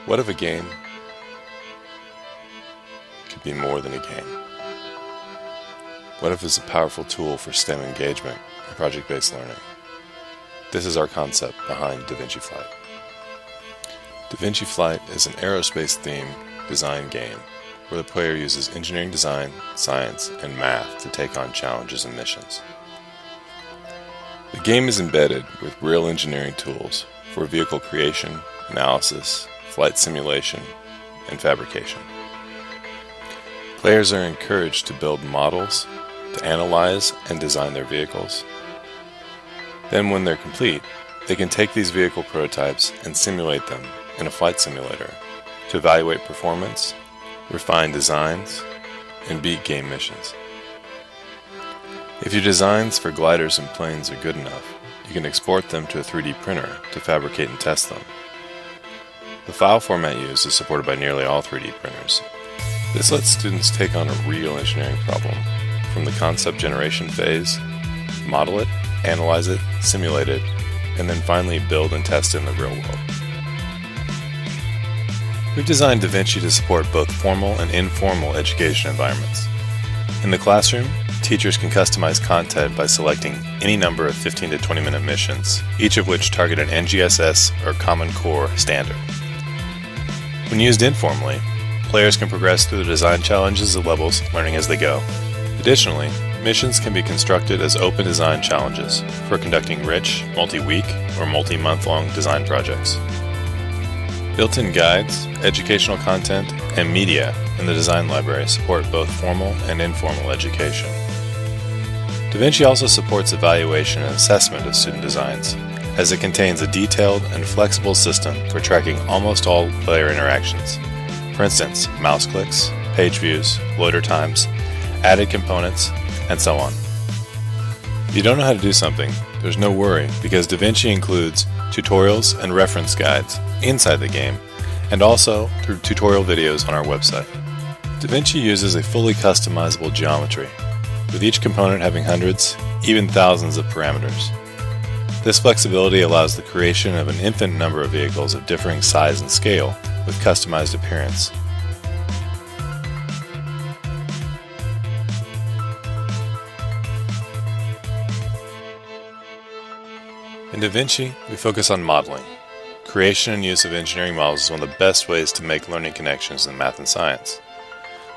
What if a game could be more than a game? What if it's a powerful tool for STEM engagement and project-based learning? This is our concept behind DaVinci Flight. DaVinci Flight is an aerospace-themed design game where the player uses engineering design, science, and math to take on challenges and missions. The game is embedded with real engineering tools for vehicle creation, analysis, flight simulation, and fabrication. Players are encouraged to build models, to analyze and design their vehicles. Then when they're complete, they can take these vehicle prototypes and simulate them in a flight simulator to evaluate performance, refine designs, and beat game missions. If your designs for gliders and planes are good enough, you can export them to a 3D printer to fabricate and test them. The file format used is supported by nearly all 3D printers. This lets students take on a real engineering problem from the concept generation phase, model it, analyze it, simulate it, and then finally build and test it in the real world. We've designed DaVinci to support both formal and informal education environments. In the classroom, teachers can customize content by selecting any number of 15 to 20 minute missions, each of which target an NGSS or Common Core standard. When used informally, players can progress through the design challenges of levels, learning as they go. Additionally, missions can be constructed as open design challenges for conducting rich, multi-week, or multi-month-long design projects. Built-in guides, educational content, and media in the design library support both formal and informal education. DaVinci also supports evaluation and assessment of student designs, as it contains a detailed and flexible system for tracking almost all player interactions. For instance, mouse clicks, page views, loader times, added components, and so on. If you don't know how to do something, there's no worry because DaVinci includes tutorials and reference guides inside the game and also through tutorial videos on our website. DaVinci uses a fully customizable geometry, with each component having hundreds, even thousands of parameters. This flexibility allows the creation of an infinite number of vehicles of differing size and scale with customized appearance. In DaVinci, we focus on modeling. Creation and use of engineering models is one of the best ways to make learning connections in math and science.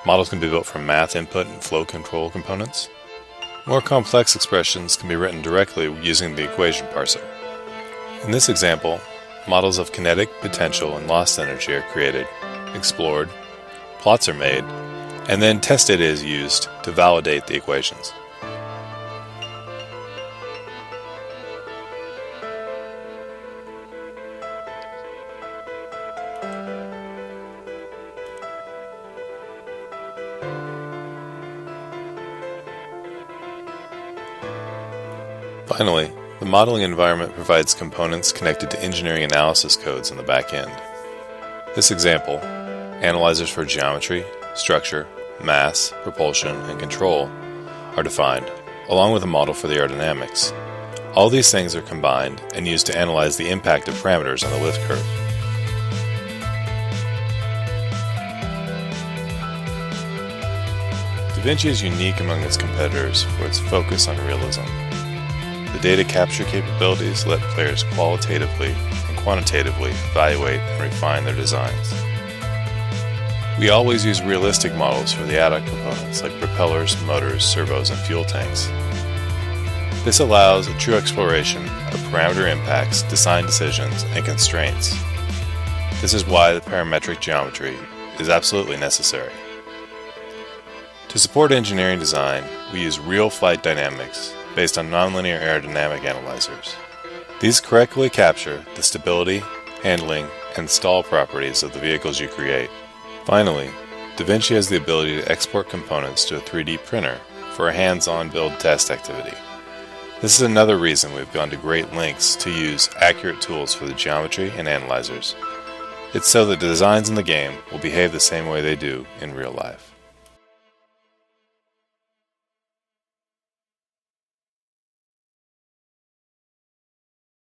Models can be built from math input and flow control components. More complex expressions can be written directly using the equation parser. In this example, models of kinetic, potential, and lost energy are created, explored, plots are made, and then test data is used to validate the equations. Finally, the modeling environment provides components connected to engineering analysis codes on the back end. This example, analyzers for geometry, structure, mass, propulsion, and control are defined, along with a model for the aerodynamics. All these things are combined and used to analyze the impact of parameters on the lift curve. DaVinci is unique among its competitors for its focus on realism. The data capture capabilities let players qualitatively and quantitatively evaluate and refine their designs. We always use realistic models for the ADA components like propellers, motors, servos, and fuel tanks. This allows a true exploration of parameter impacts, design decisions, and constraints. This is why the parametric geometry is absolutely necessary. To support engineering design, we use real flight dynamics based on nonlinear aerodynamic analyzers. These correctly capture the stability, handling, and stall properties of the vehicles you create. Finally, DaVinci has the ability to export components to a 3D printer for a hands-on build test activity. This is another reason we've gone to great lengths to use accurate tools for the geometry and analyzers. It's so that the designs in the game will behave the same way they do in real life.